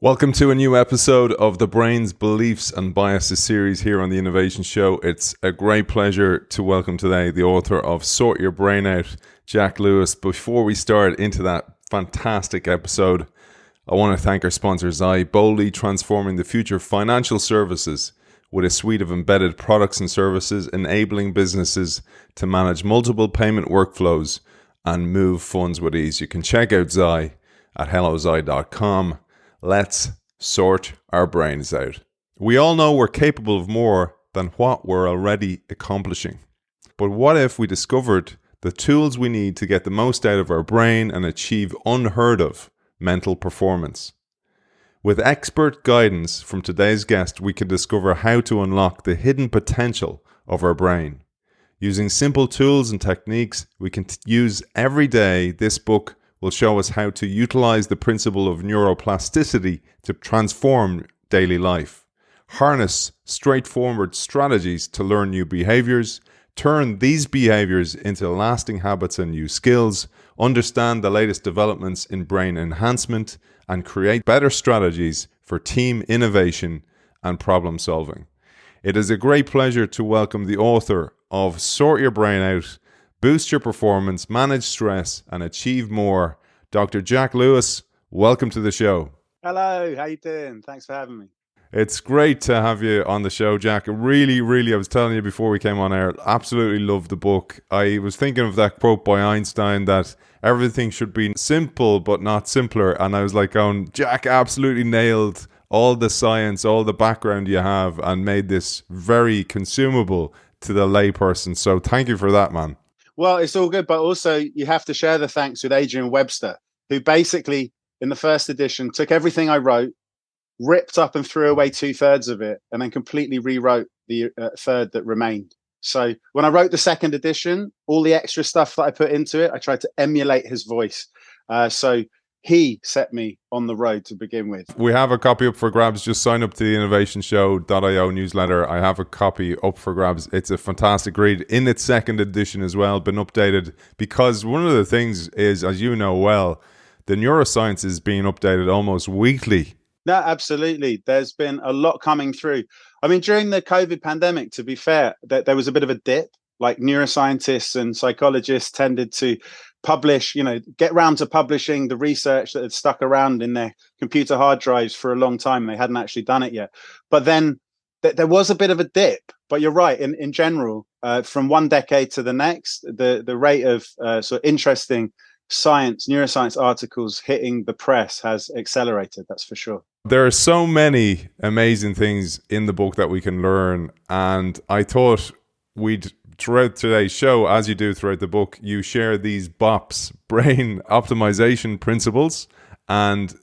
Welcome to a new episode of the Brains, Beliefs and Biases series here on the Innovation Show. It's a great pleasure to welcome today the author of Sort Your Brain Out, Jack Lewis. Before we start into that fantastic episode, I want to thank our sponsor Zai, boldly transforming the future of financial services with a suite of embedded products and services, enabling businesses to manage multiple payment workflows and move funds with ease. You can check out Zai at hellozai.com. Let's sort our brains out. We all know we're capable of more than what we're already accomplishing. But what if we discovered the tools we need to get the most out of our brain and achieve unheard of mental performance? With expert guidance from today's guest, we can discover how to unlock the hidden potential of our brain. Using simple tools and techniques we can use every day, this book will show us how to utilize the principle of neuroplasticity to transform daily life. Harness straightforward strategies to learn new behaviors, turn these behaviors into lasting habits and new skills, understand the latest developments in brain enhancement, and create better strategies for team innovation and problem solving. It is a great pleasure to welcome the author of Sort Your Brain Out, Boost Your Performance, Manage Stress, and Achieve More, Dr. Jack Lewis. Welcome to the show. Hello, how you doing? Thanks for having me. It's great to have you on the show, Jack. Really, I was telling you before we came on air, absolutely love the book. I was thinking of that quote by Einstein that everything should be simple but not simpler. And I was like, Jack absolutely nailed all the science, all the background you have, and made this very consumable to the layperson. So thank you for that, man. Well, it's all good, but also you have to share the thanks with Adrian Webster, who basically in the first edition took everything I wrote, ripped up and threw away 2/3 of it, and then completely rewrote the third that remained. So when I wrote the second edition, all the extra stuff that I put into it, I tried to emulate his voice. So he set me on the road to begin with. We have a copy up for grabs. Just sign up to the innovationshow.io newsletter. I have a copy up for grabs. It's a fantastic read in its second edition as well, been updated, because one of the things is, as you know well, the neuroscience is being updated almost weekly. No, absolutely. There's been a lot coming through. I mean, during the COVID pandemic, to be fair, there was a bit of a dip. Like neuroscientists and psychologists tended to publish, get round to publishing the research that had stuck around in their computer hard drives for a long time. They hadn't actually done it yet. But then there was a bit of a dip. But you're right. In general, from one decade to the next, the rate of sort of interesting neuroscience articles hitting the press has accelerated. That's for sure. There are so many amazing things in the book that we can learn. And I thought throughout today's show, as you do throughout the book, you share these BOPs, brain optimization principles, and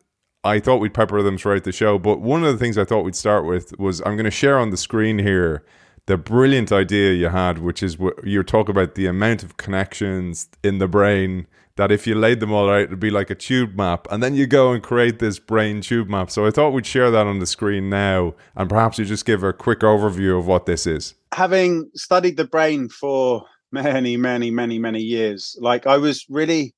I thought we'd pepper them throughout the show. But one of the things I thought we'd start with was, I'm going to share on the screen here the brilliant idea you had, which is you're talking about the amount of connections in the brain, that if you laid them all out, it'd be like a tube map, and then you go and create this brain tube map. So I thought we'd share that on the screen now, and perhaps you just give a quick overview of what this is. Having studied the brain for many years, like I was really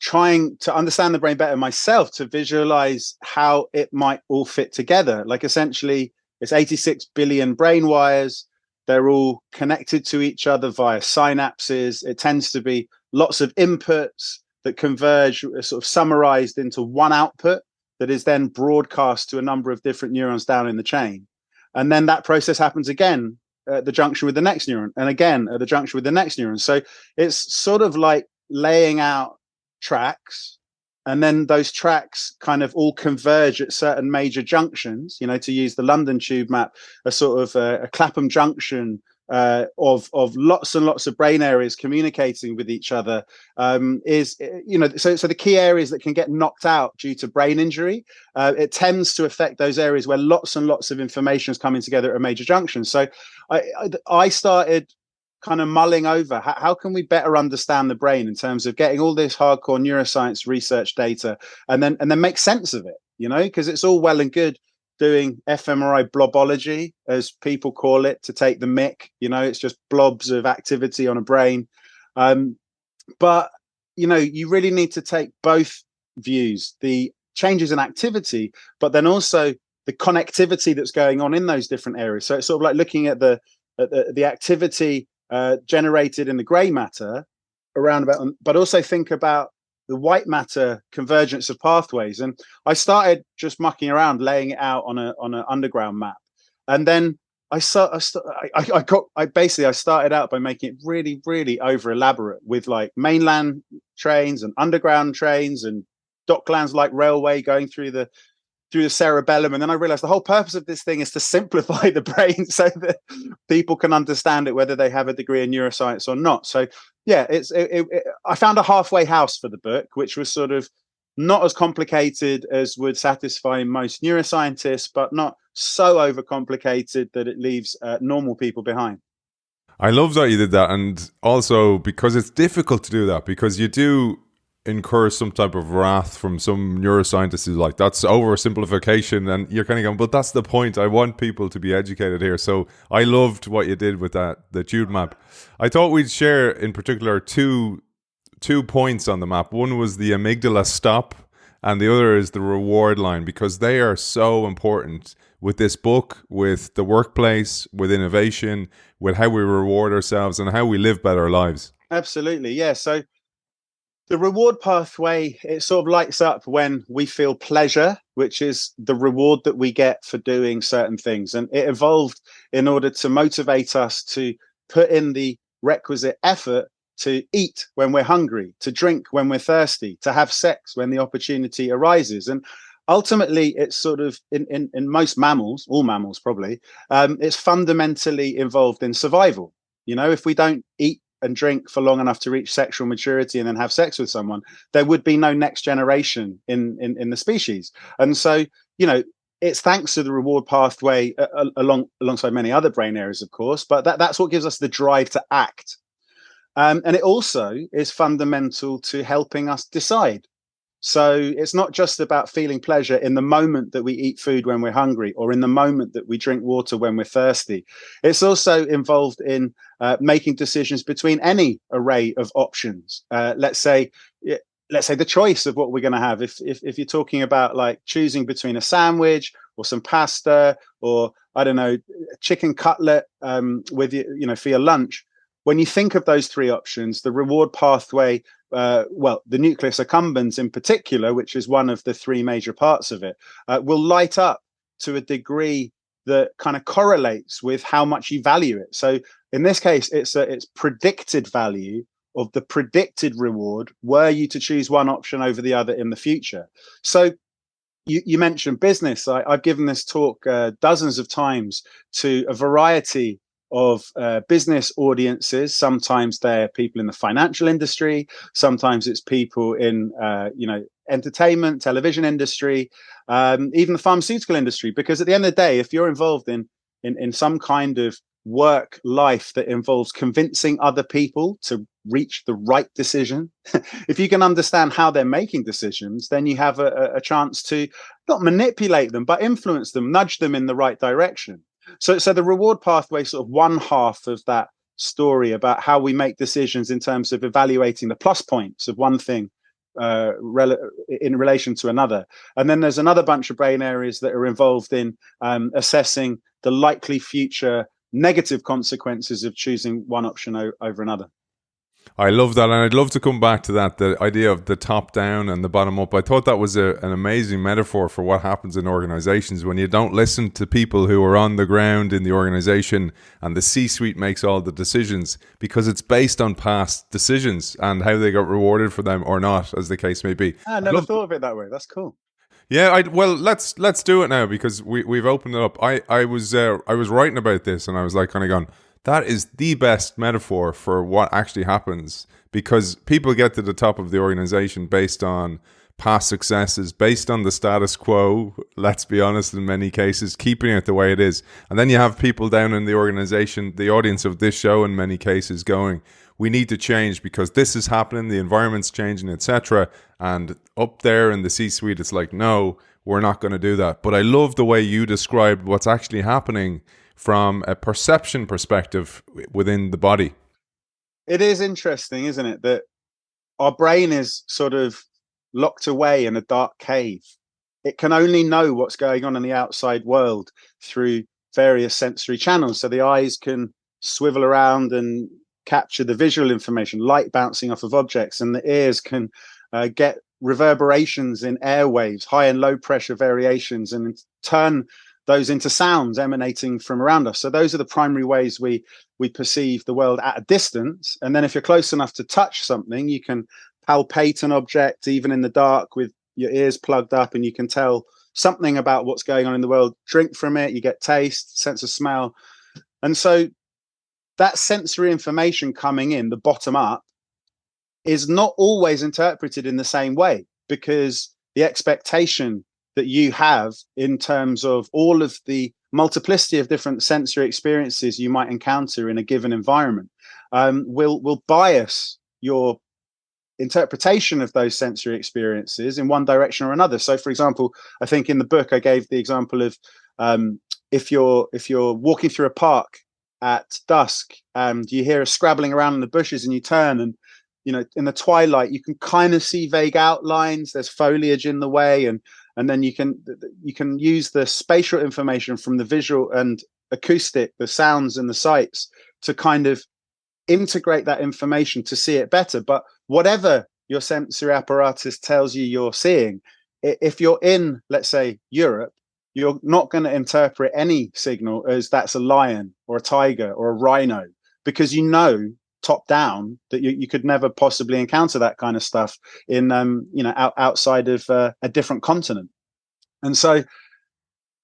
trying to understand the brain better myself, to visualize how it might all fit together. Like essentially, it's 86 billion brain wires. They're all connected to each other via synapses. It tends to be lots of inputs that converge, sort of summarized into one output that is then broadcast to a number of different neurons down in the chain. And then that process happens again at the junction with the next neuron, and again at the junction with the next neuron. So it's sort of like laying out tracks, and then those tracks kind of all converge at certain major junctions. To use the London tube map, a sort of a Clapham junction of lots and lots of brain areas communicating with each other so the key areas that can get knocked out due to brain injury, it tends to affect those areas where lots and lots of information is coming together at a major junction. So I started kind of mulling over how can we better understand the brain in terms of getting all this hardcore neuroscience research data and then make sense of it, because it's all well and good doing fMRI blobology, as people call it, to take the mick. It's just blobs of activity on a brain. But you really need to take both views, the changes in activity, but then also the connectivity that's going on in those different areas. So it's sort of like looking at the activity generated in the grey matter around about, but also think about the white matter convergence of pathways. And I started just mucking around, laying it out on an underground map, and then I started out by making it really, really over elaborate with like mainland trains and underground trains and docklands like railway going through the cerebellum. And then I realized the whole purpose of this thing is to simplify the brain so that people can understand it, whether they have a degree in neuroscience or not. So yeah, I found a halfway house for the book, which was sort of not as complicated as would satisfy most neuroscientists, but not so overcomplicated that it leaves normal people behind. I love that you did that, and also because it's difficult to do that, because you do incur some type of wrath from some neuroscientists who's like, that's oversimplification, and you're kind of going, but that's the point. I want people to be educated here. So I loved what you did with the Jude map. I thought we'd share in particular two points on the map. One was the amygdala stop, and the other is the reward line, because they are so important with this book, with the workplace, with innovation, with how we reward ourselves and how we live better lives. Absolutely, yeah. So the reward pathway, it sort of lights up when we feel pleasure, which is the reward that we get for doing certain things. And it evolved in order to motivate us to put in the requisite effort to eat when we're hungry, to drink when we're thirsty, to have sex when the opportunity arises. And ultimately, it's sort of in most mammals, all mammals probably, it's fundamentally involved in survival. You know, if we don't eat and drink for long enough to reach sexual maturity and then have sex with someone, there would be no next generation in the species. And so, you know, it's thanks to the reward pathway alongside many other brain areas, of course, but that's what gives us the drive to act. And it also is fundamental to helping us decide. So it's not just about feeling pleasure in the moment that we eat food when we're hungry, or in the moment that we drink water when we're thirsty. It's also involved in making decisions between any array of options. Let's say the choice of what we're going to have. If you're talking about like choosing between a sandwich or some pasta, or I don't know, chicken cutlet with you know, for your lunch. When you think of those three options, the reward pathway, the nucleus accumbens in particular, which is one of the three major parts of it, will light up to a degree that kind of correlates with how much you value it. So in this case, it's predicted value of the predicted reward were you to choose one option over the other in the future. So you mentioned business. I've given this talk dozens of times to a variety of business audiences. Sometimes they're people in the financial industry, sometimes it's people in entertainment, television industry, even the pharmaceutical industry. Because at the end of the day, if you're involved in some kind of work life that involves convincing other people to reach the right decision, if you can understand how they're making decisions, then you have a chance to not manipulate them, but influence them, nudge them in the right direction. So the reward pathway is sort of one half of that story about how we make decisions in terms of evaluating the plus points of one thing in relation to another. And then there's another bunch of brain areas that are involved in assessing the likely future negative consequences of choosing one option over another. I love that, and I'd love to come back to that, the idea of the top down and the bottom up. I thought that was an amazing metaphor for what happens in organizations when you don't listen to people who are on the ground in the organization, and the C-suite makes all the decisions, because it's based on past decisions and how they got rewarded for them or not, as the case may be. I never thought of it that way. That's cool. Yeah, well, let's do it now, because we've opened it up. I was writing about this, and I was like kind of going, that is the best metaphor for what actually happens, because people get to the top of the organization based on past successes, based on the status quo, let's be honest, in many cases, keeping it the way it is. And then you have people down in the organization, the audience of this show in many cases, going, we need to change because this is happening, the environment's changing, etc. And up there in the C-suite, it's like, no, we're not going to do that. But I love the way you described what's actually happening from a perception perspective within the body. It is interesting, isn't it, that our brain is sort of locked away in a dark cave, it can only know what's going on in the outside world through various sensory channels. So the eyes can swivel around and capture the visual information, light bouncing off of objects, and the ears can get reverberations in airwaves, high and low pressure variations, and turn those into sounds emanating from around us. So those are the primary ways we perceive the world at a distance. And then if you're close enough to touch something, you can palpate an object even in the dark with your ears plugged up, and you can tell something about what's going on in the world. Drink from it, you get taste, sense of smell. And so that sensory information coming in, the bottom up, is not always interpreted in the same way, because the expectation that you have in terms of all of the multiplicity of different sensory experiences you might encounter in a given environment will bias your interpretation of those sensory experiences in one direction or another. So, for example, I think in the book I gave the example of if you're walking through a park at dusk and you hear a scrabbling around in the bushes, and you turn, and in the twilight you can kind of see vague outlines. There's foliage in the way, and then you can use the spatial information from the visual and acoustic, the sounds and the sights, to kind of integrate that information to see it better. But whatever your sensory apparatus tells you you're seeing, if you're in, let's say, Europe, you're not going to interpret any signal as that's a lion or a tiger or a rhino, because top down that you could never possibly encounter that kind of stuff in outside of a different continent. And so,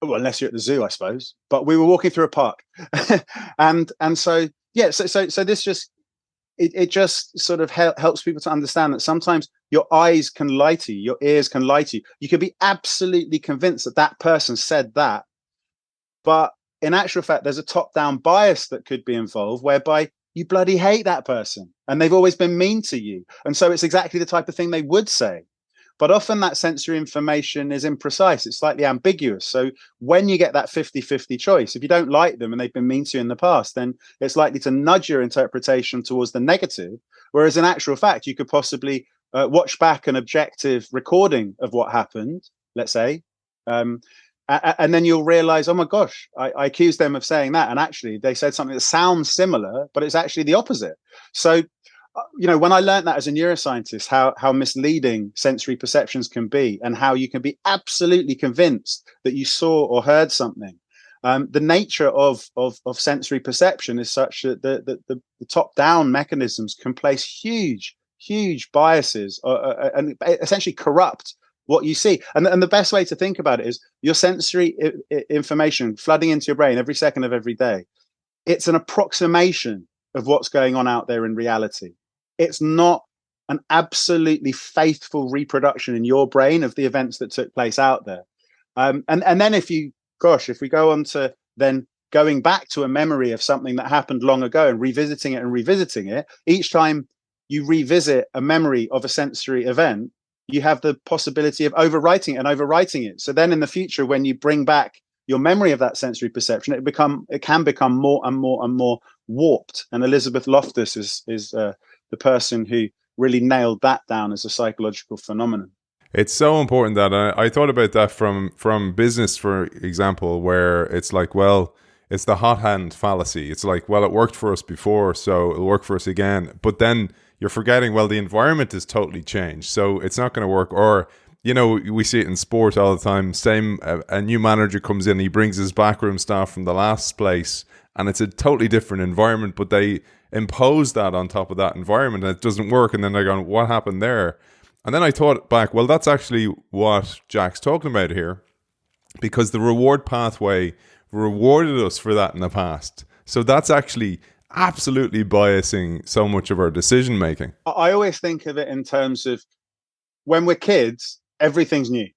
well, unless you're at the zoo, I suppose. But we were walking through a park, and so yeah, so this just it just sort of helps people to understand that sometimes your eyes can lie to you, your ears can lie to you. You could be absolutely convinced that that person said that, but in actual fact, there's a top-down bias that could be involved, whereby you bloody hate that person and they've always been mean to you, and so it's exactly the type of thing they would say. But often that sensory information is imprecise, it's slightly ambiguous. So when you get that 50-50 choice, if you don't like them and they've been mean to you in the past, then it's likely to nudge your interpretation towards the negative. Whereas in actual fact, you could possibly watch back an objective recording of what happened, let's say, and then you'll realize, oh my gosh, I accused them of saying that, and actually they said something that sounds similar, but it's actually the opposite. So when I learned that as a neuroscientist, how misleading sensory perceptions can be, and how you can be absolutely convinced that you saw or heard something. The nature of sensory perception is such that the top-down mechanisms can place huge biases and essentially corrupt what you see. And the best way to think about it is your sensory information flooding into your brain every second of every day. It's an approximation of what's going on out there in reality. It's not an absolutely faithful reproduction in your brain of the events that took place out there. And then if we go on to then going back to a memory of something that happened long ago and revisiting it, each time you revisit a memory of a sensory event, you have the possibility of overwriting it. So then in the future, when you bring back your memory of that sensory perception, it can become more and more warped. And Elizabeth Loftus is the person who really nailed that down as a psychological phenomenon. It's so important that I thought about that from business, for example, where it's like, well, it's the hot hand fallacy. It's like, well, it worked for us before, so it'll work for us again. But then you're forgetting, well, the environment has totally changed, so it's not going to work. Or, we see it in sport all the time. A new manager comes in, he brings his backroom staff from the last place, and it's a totally different environment, but they impose that on top of that environment, and it doesn't work. And then they're going, what happened there? And then I thought back, well, that's actually what Jack's talking about here, because the reward pathway rewarded us for that in the past. So that's actually absolutely biasing so much of our decision making. I always think of it in terms of when we're kids, everything's new,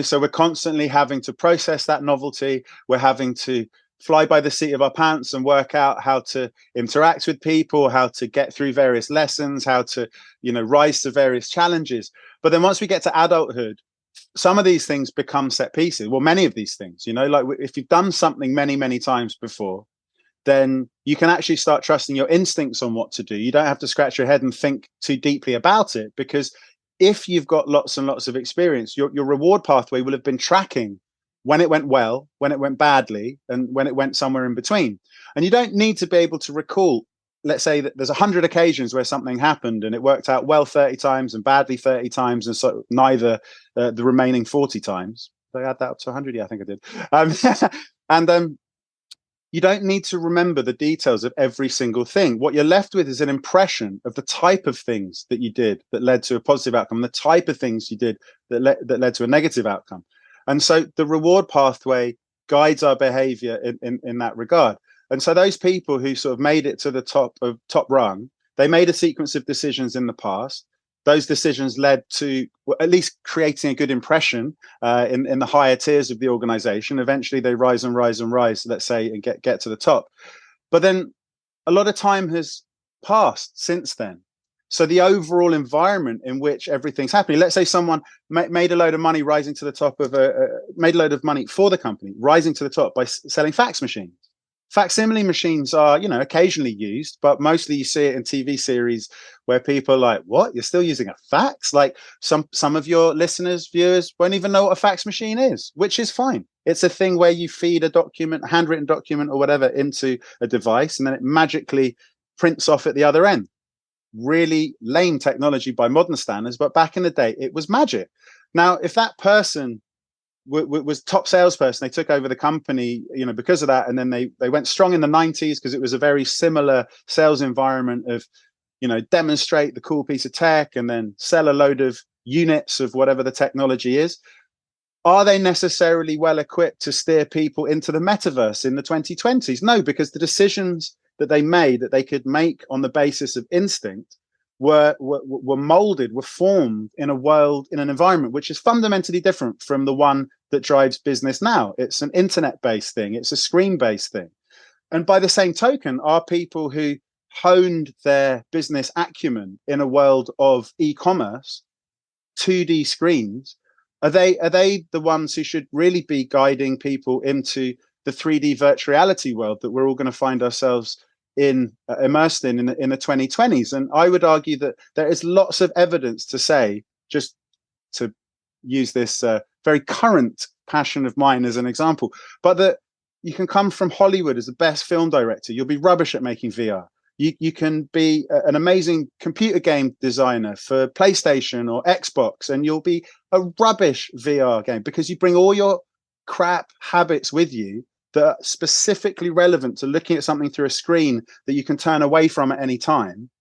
so we're constantly having to process that novelty. We're having to fly by the seat of our pants and work out how to interact with people, how to get through various lessons, how to, rise to various challenges. But then once we get to adulthood, some of these things become set pieces. Well, many of these things, like if you've done something many times before, then you can actually start trusting your instincts on what to do. You don't have to scratch your head and think too deeply about it, because if you've got lots and lots of experience, your reward pathway will have been tracking when it went well, when it went badly, and when it went somewhere in between. And you don't need to be able to recall, let's say that there's 100 occasions where something happened and it worked out well 30 times and badly 30 times, and so neither the remaining 40 times. Did I add that up to 100? Yeah, I think I did. And you don't need to remember the details of every single thing. What you're left with is an impression of the type of things that you did that led to a positive outcome, the type of things you did that led to a negative outcome. And so the reward pathway guides our behavior in that regard. And so those people who sort of made it to the top rung, they made a sequence of decisions in the past. Those decisions led to at least creating a good impression in the higher tiers of the organization. Eventually they rise and rise and rise, let's say, and get to the top. But then a lot of time has passed since then. So the overall environment in which everything's happening, let's say someone made a load of money rising to the top of made a load of money for the company, rising to the top by selling fax machines. Facsimile machines are, occasionally used, but mostly you see it in TV series where people are like, what? You're still using a fax? Like some of your listeners, viewers won't even know what a fax machine is, which is fine. It's a thing where you feed a document, a handwritten document or whatever into a device, and then it magically prints off at the other end. Really lame technology by modern standards, but back in the day, it was magic. Now, if that person was top salesperson, they took over the company, because of that, and then they went strong in the 90s because it was a very similar sales environment of, demonstrate the cool piece of tech and then sell a load of units of whatever the technology is. Are they necessarily well equipped to steer people into the metaverse in the 2020s? No, because the decisions that they made that they could make on the basis of instinct were molded, were formed in a world, in an environment which is fundamentally different from the one that drives business now. It's an internet-based thing. It's a screen-based thing. And by the same token, are people who honed their business acumen in a world of e-commerce, 2D screens, are they the ones who should really be guiding people into the 3D virtual reality world that we're all going to find ourselves immersed in the 2020s? And I would argue that there is lots of evidence to say, just to use this very current passion of mine as an example, but that you can come from Hollywood as the best film director, you'll be rubbish at making VR. You can be an amazing computer game designer for PlayStation or Xbox, and you'll be a rubbish VR game because you bring all your crap habits with you that are specifically relevant to looking at something through a screen that you can turn away from at any time.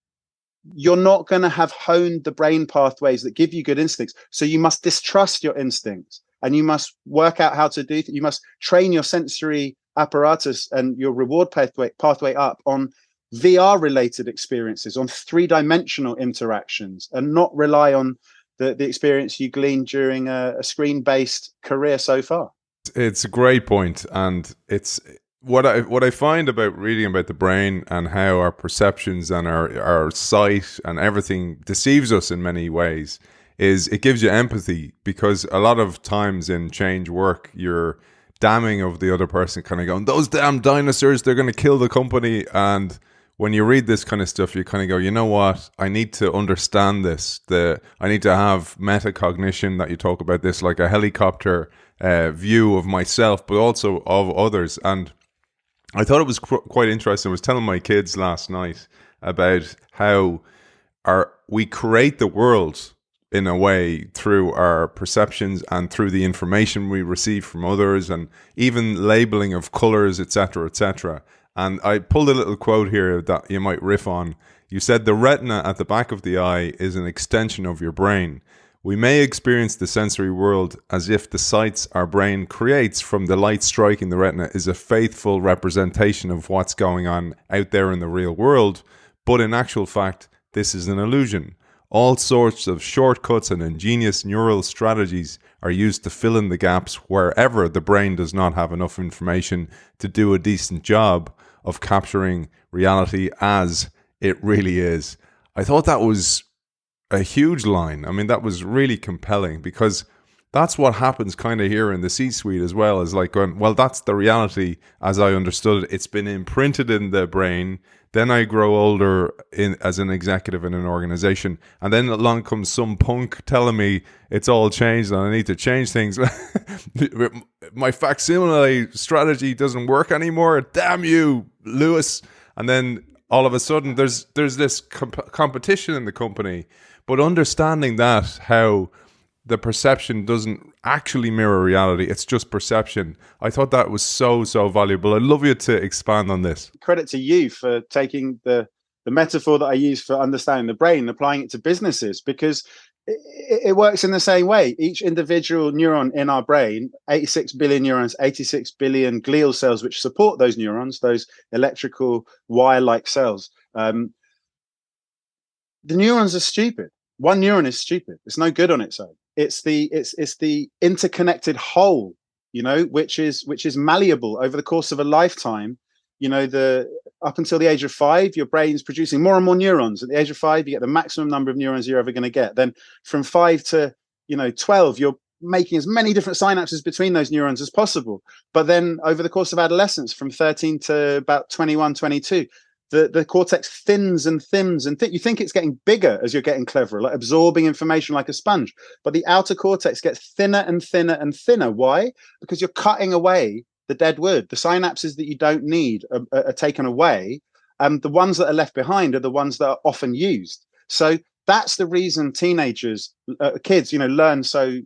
You're not going to have honed the brain pathways that give you good instincts. So you must distrust your instincts, and you must work out how to do you must train your sensory apparatus and your reward pathway up on VR related experiences, on 3-dimensional interactions, and not rely on the experience you gleaned during a screen-based career so far. It's a great point, and it's what I find about reading about the brain and how our perceptions and our sight and everything deceives us in many ways is it gives you empathy, because a lot of times in change work you're damning of the other person, kind of going, those damn dinosaurs, they're going to kill the company. And when you read this kind of stuff, you kind of go, you know what? I need to understand this. I need to have metacognition, that you talk about this, like a helicopter view of myself, but also of others. And I thought it was quite interesting. I was telling my kids last night about how we create the world in a way through our perceptions and through the information we receive from others, and even labeling of colors, etc., etc. And I pulled a little quote here that you might riff on. You said, the retina at the back of the eye is an extension of your brain. We may experience the sensory world as if the sights our brain creates from the light striking the retina is a faithful representation of what's going on out there in the real world. But in actual fact, this is an illusion. All sorts of shortcuts and ingenious neural strategies are used to fill in the gaps wherever the brain does not have enough information to do a decent job of capturing reality as it really is. I thought that was a huge line. I mean, that was really compelling, because that's what happens kind of here in the C-suite as well, is like going, well, that's the reality as I understood it. It's been imprinted in the brain. Then I grow older as an executive in an organization, and then along comes some punk telling me it's all changed and I need to change things. My facsimile strategy doesn't work anymore. Damn you, Lewis. And then all of a sudden there's this competition in the company, but understanding that how the perception doesn't actually mirror reality, it's just perception. I thought that was so valuable. I'd love you to expand on this. Credit to you for taking the metaphor that I use for understanding the brain and applying it to businesses, because it works in the same way. Each individual neuron in our brain, 86 billion neurons, 86 billion glial cells which support those neurons, those electrical wire-like cells. The neurons are stupid. One neuron is stupid. It's no good on its own. It's the interconnected whole, which is malleable over the course of a lifetime. Up until the age of 5, your brain's producing more and more neurons. At the age of 5, you get the maximum number of neurons you're ever going to get. Then from 5 to 12, you're making as many different synapses between those neurons as possible. But then over the course of adolescence, from 13 to about 21, 22, the cortex thins and thins and you think it's getting bigger as you're getting cleverer, like absorbing information like a sponge. But the outer cortex gets thinner and thinner and thinner. Why? Because you're cutting away the dead wood. The synapses that you don't need are taken away. The ones that are left behind are the ones that are often used. So that's the reason teenagers, kids, learn so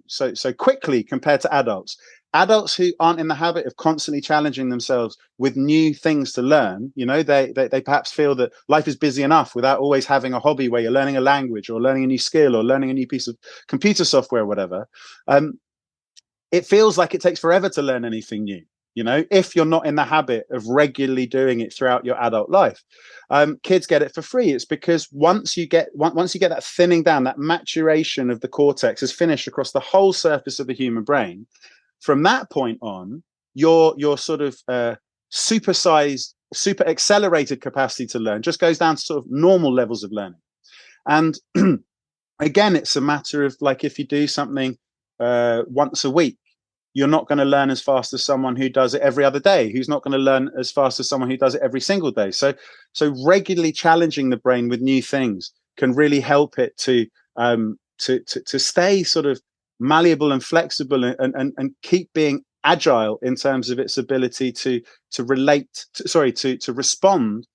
quickly compared to adults. Adults who aren't in the habit of constantly challenging themselves with new things to learn, they perhaps feel that life is busy enough without always having a hobby where you're learning a language or learning a new skill or learning a new piece of computer software or whatever. It feels like it takes forever to learn anything new, if you're not in the habit of regularly doing it throughout your adult life. Kids get it for free. It's because once you get that thinning down, that maturation of the cortex is finished across the whole surface of the human brain. From that point on, your sort of supersized, super accelerated capacity to learn just goes down to sort of normal levels of learning. And again, it's a matter of, like, if you do something once a week, you're not going to learn as fast as someone who does it every other day, who's not going to learn as fast as someone who does it every single day. So regularly challenging the brain with new things can really help it to stay sort of malleable and flexible and keep being agile in terms of its ability to respond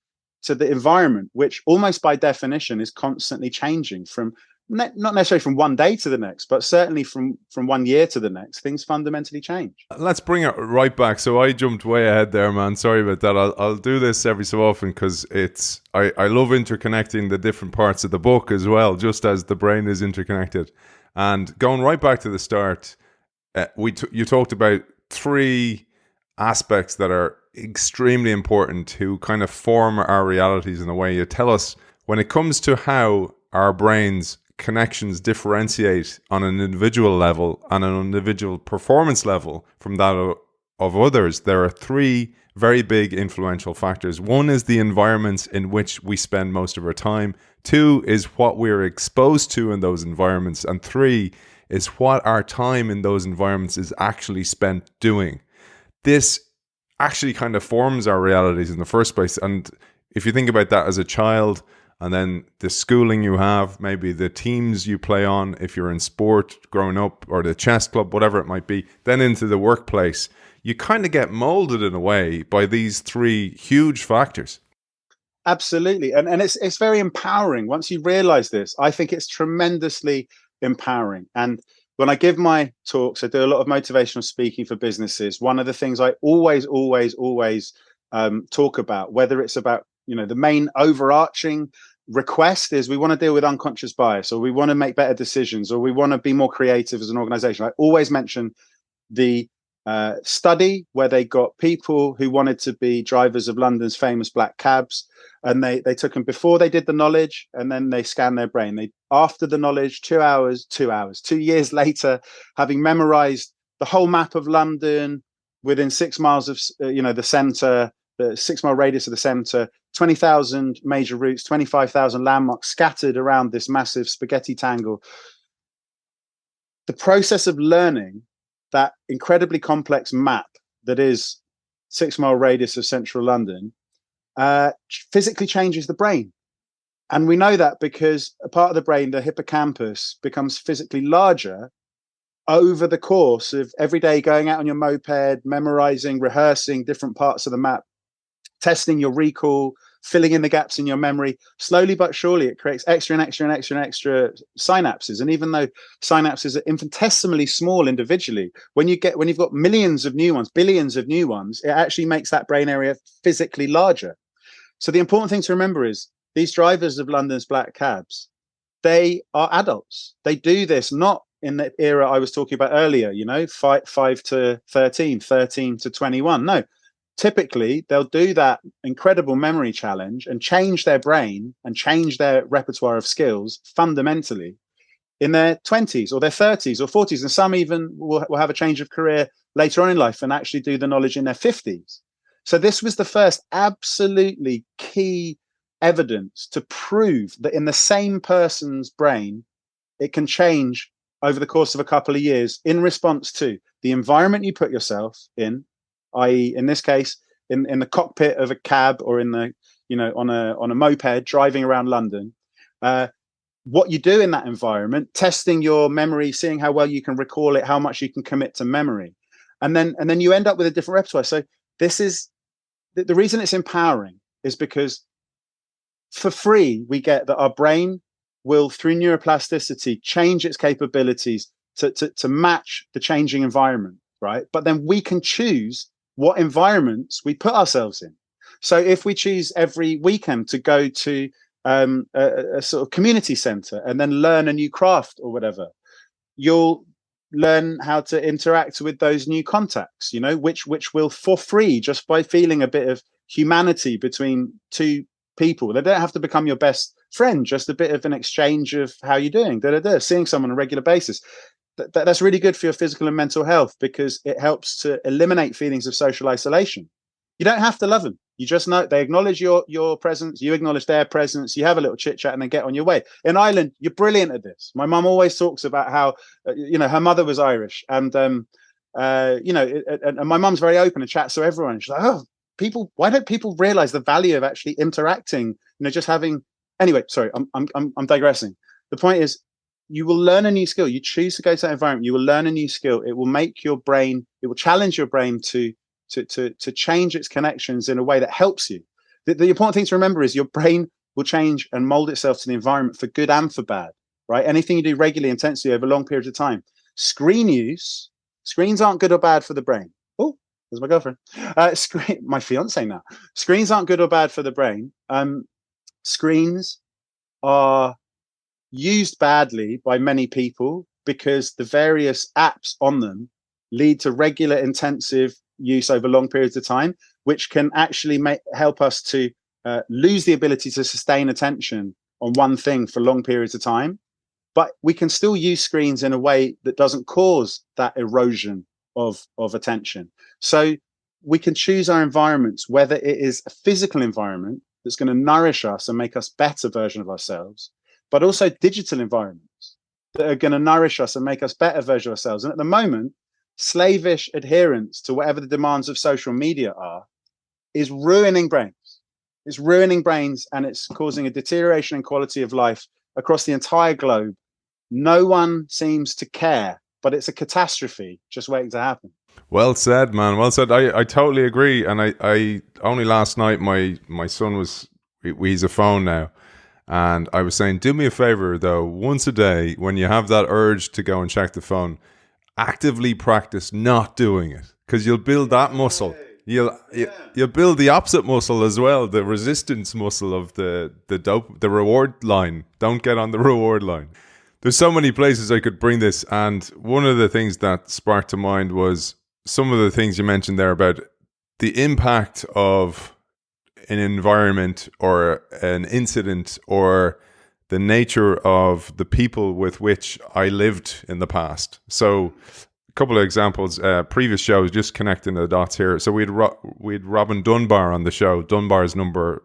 to the environment, which almost by definition is constantly changing from not necessarily from one day to the next, but certainly from 1 year to the next. Things fundamentally change. Let's bring it right back. So I jumped way ahead there, man. Sorry about that. I'll do this every so often because I love interconnecting the different parts of the book as well, just as the brain is interconnected. And going right back to the start, you talked about 3 aspects that are extremely important to kind of form our realities in a way. You tell us when it comes to how our brains connections differentiate on an individual level and an individual performance level from that of others. There are 3 very big influential factors. 1 is the environments in which we spend most of our time. 2 is what we're exposed to in those environments. And 3 is what our time in those environments is actually spent doing. This actually kind of forms our realities in the first place. And if you think about that as a child, and then the schooling you have, maybe the teams you play on, if you're in sport growing up, or the chess club, whatever it might be, then into the workplace, you kind of get molded in a way by these 3 huge factors. Absolutely. And it's very empowering. Once you realize this, I think it's tremendously empowering. And when I give my talks, I do a lot of motivational speaking for businesses. One of the things I always talk about, whether it's about, the main overarching request is we want to deal with unconscious bias, or we want to make better decisions, or we want to be more creative as an organization. I always mention the study where they got people who wanted to be drivers of London's famous black cabs, and they took them before they did the knowledge, and then they scanned their brain. After the knowledge, 2 hours, 2 years later, having memorized the whole map of London within 6 miles of the center, the 6-mile radius of the center, 20,000 major routes, 25,000 landmarks scattered around this massive spaghetti tangle. the process of learning that incredibly complex map that is 6 mile radius of central London physically changes the brain. And we know that because a part of the brain, the hippocampus, becomes physically larger over the course of every day going out on your moped, memorizing, rehearsing different parts of the map, testing your recall, filling in the gaps in your memory. Slowly but surely, it creates extra and extra and extra and extra synapses. And even though synapses are infinitesimally small individually, when you've got millions of new ones, billions of new ones, it actually makes that brain area physically larger. So the important thing to remember is these drivers of London's black cabs, they are adults. They do this not in the era I was talking about earlier, 5 to 13, 13 to 21. No, typically they'll do that incredible memory challenge and change their brain and change their repertoire of skills fundamentally in their 20s or their 30s or 40s. And some even will have a change of career later on in life and actually do the knowledge in their 50s. So this was the first absolutely key evidence to prove that in the same person's brain, it can change over the course of a couple of years in response to the environment you put yourself in, i.e., in this case, in the cockpit of a cab or in the, on a moped driving around London, what you do in that environment, testing your memory, seeing how well you can recall it, how much you can commit to memory, and then you end up with a different repertoire. So this is the reason it's empowering is because for free, we get that our brain will, through neuroplasticity, change its capabilities to match the changing environment, right? But then we can choose what environments we put ourselves in. So if we choose every weekend to go to a sort of community center and then learn a new craft or whatever, you'll learn how to interact with those new contacts, which will for free, just by feeling a bit of humanity between two people. They don't have to become your best friend, just a bit of an exchange of how you're doing, seeing someone on a regular basis. That's really good for your physical and mental health because it helps to eliminate feelings of social isolation. You don't have to love them. You just know they acknowledge your presence, you acknowledge their presence, you have a little chit chat and then get on your way. In Ireland, you're brilliant at this. My mum always talks about how, her mother was Irish and, and my mum's very open and chats to everyone. She's like, why don't people realize the value of actually interacting, just having, anyway, sorry, I'm digressing. The point is, you will learn a new skill. You choose to go to that environment, you will learn a new skill. It will make your brain, it will challenge your brain to change its connections in a way that helps you. The important thing to remember is your brain will change and mold itself to the environment for good and for bad, right? Anything you do regularly, intensely over long periods of time. Screens aren't good or bad for the brain. Oh, there's my girlfriend. My fiance now. Screens aren't good or bad for the brain. Screens are used badly by many people because the various apps on them lead to regular intensive use over long periods of time, which can actually help us to lose the ability to sustain attention on one thing for long periods of time. But we can still use screens in a way that doesn't cause that erosion of attention. So we can choose our environments, whether it is a physical environment that's going to nourish us and make us better version of ourselves, but also digital environments that are going to nourish us and make us better version of ourselves. And at the moment, slavish adherence to whatever the demands of social media are is ruining brains. It's ruining brains and it's causing a deterioration in quality of life across the entire globe. No one seems to care, but it's a catastrophe just waiting to happen. Well said, man. Well said. I totally agree. And I only last night, my son he's a phone now. And I was saying, do me a favor though, once a day, when you have that urge to go and check the phone, actively practice not doing it, because you'll build that muscle. You'll build the opposite muscle as well, the resistance muscle of the reward line. Don't get on the reward line. There's so many places I could bring this, and one of the things that sparked to mind was some of the things you mentioned there about the impact of an environment or an incident or the nature of the people with which I lived in the past. So a couple of examples, previous shows, just connecting the dots here. So we had Robin Dunbar on the show. Dunbar's number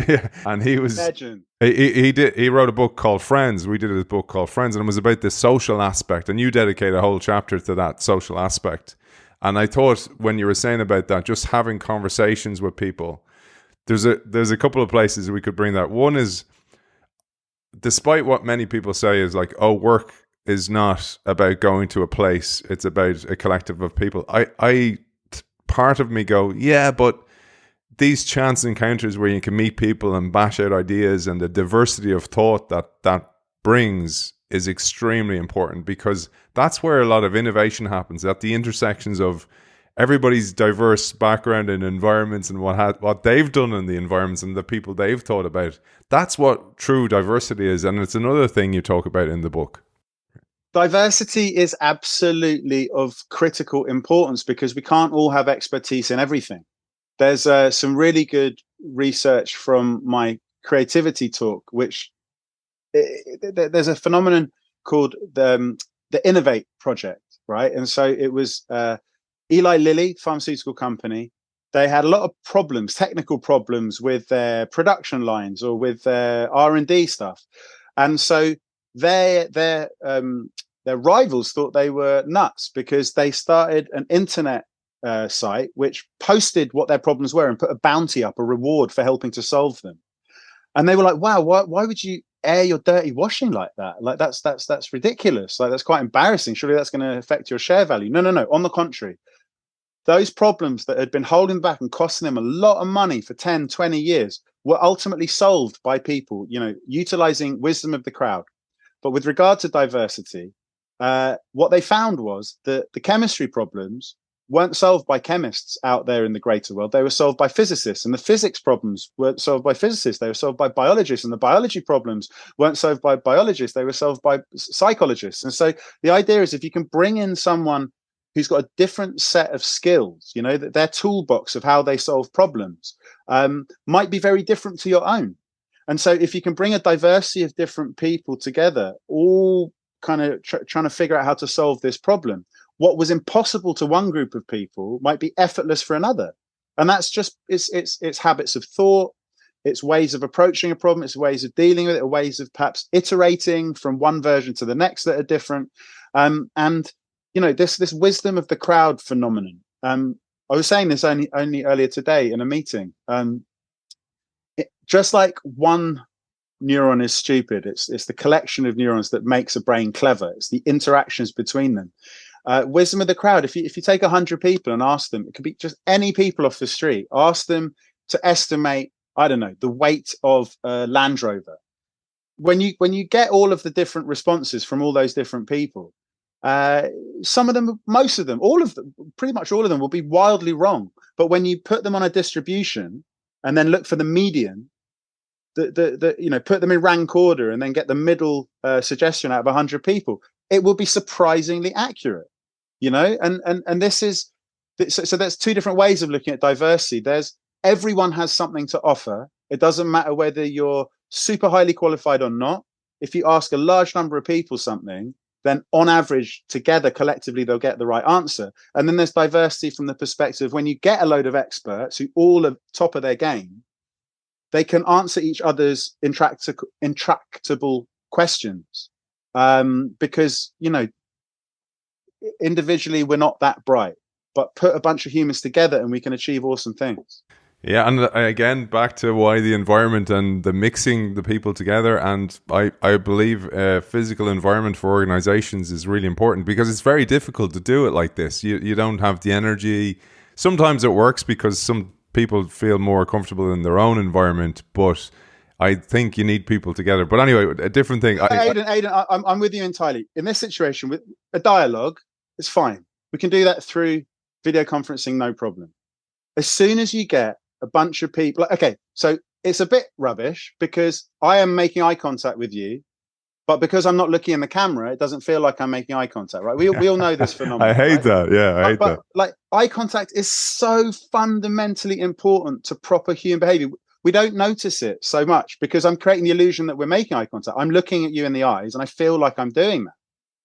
Yeah, and he was Legend. he wrote a book called Friends. We did a book called Friends, and it was about the social aspect. And you dedicate a whole chapter to that social aspect. And I thought when you were saying about that, just having conversations with people, there's a couple of places we could bring that. One is, despite what many people say is like, oh, work is not about going to a place; it's about a collective of people. Part of me go, yeah, but these chance encounters where you can meet people and bash out ideas and the diversity of thought that brings is extremely important, because that's where a lot of innovation happens, at the intersections of everybody's diverse background and environments and what they've done in the environments and the people they've thought about. That's what true diversity is, and it's another thing you talk about in the book. Diversity is absolutely of critical importance because we can't all have expertise in everything. There's some really good research from my creativity talk, which there's a phenomenon called the Innovate Project, right? And so it was Eli Lilly, pharmaceutical company. They had a lot of problems, technical problems with their production lines or with their R&D stuff, and so their rivals thought they were nuts because they started an internet site which posted what their problems were and put a bounty up, a reward for helping to solve them. And they were like, wow, why would you air your dirty washing like that? Like that's ridiculous. Like, that's quite embarrassing. Surely that's going to affect your share value. No. On the contrary, those problems that had been holding back and costing them a lot of money for 10, 20 years were ultimately solved by people, utilizing wisdom of the crowd. But with regard to diversity, what they found was that the chemistry problems weren't solved by chemists out there in the greater world. They were solved by physicists, and the physics problems weren't solved by physicists. They were solved by biologists, and the biology problems weren't solved by biologists. They were solved by psychologists. And so the idea is, if you can bring in someone who's got a different set of skills, that their toolbox of how they solve problems might be very different to your own. And so if you can bring a diversity of different people together, all kind of trying to figure out how to solve this problem, what was impossible to one group of people might be effortless for another. And that's just, it's habits of thought, it's ways of approaching a problem, it's ways of dealing with it, ways of perhaps iterating from one version to the next that are different. And this wisdom of the crowd phenomenon. I was saying this only earlier today in a meeting. Just like one neuron is stupid, it's the collection of neurons that makes a brain clever. It's the interactions between them. Wisdom of the crowd. If you take 100 people and ask them, it could be just any people off the street, ask them to estimate, I don't know, the weight of a Land Rover. When you get all of the different responses from all those different people, some of them, most of them, all of them, pretty much all of them will be wildly wrong. But when you put them on a distribution and then look for the median, put them in rank order and then get the middle suggestion out of 100 people, it will be surprisingly accurate. And this is so there's two different ways of looking at diversity. There's everyone has something to offer. It doesn't matter whether you're super highly qualified or not. If you ask a large number of people something, then on average, together, collectively, they'll get the right answer. And then there's diversity from the perspective, when you get a load of experts who all are top of their game, they can answer each other's intractable questions. Because, individually, we're not that bright, but put a bunch of humans together and we can achieve awesome things. Yeah, and again, back to why the environment and the mixing the people together. And I believe a physical environment for organizations is really important, because it's very difficult to do it like this. You don't have the energy. Sometimes it works because some people feel more comfortable in their own environment, but I think you need people together. But anyway, a different thing. Aidan, I'm with you entirely. In this situation, with a dialogue, it's fine. We can do that through video conferencing, no problem. As soon as you get a bunch of people, okay, so it's a bit rubbish because I am making eye contact with you, but because I'm not looking in the camera, it doesn't feel like I'm making eye contact, right? We all know this phenomenon. I hate that. Yeah, I hate that. Like, eye contact is so fundamentally important to proper human behavior. We don't notice it so much because I'm creating the illusion that we're making eye contact. I'm looking at you in the eyes and I feel like I'm doing that.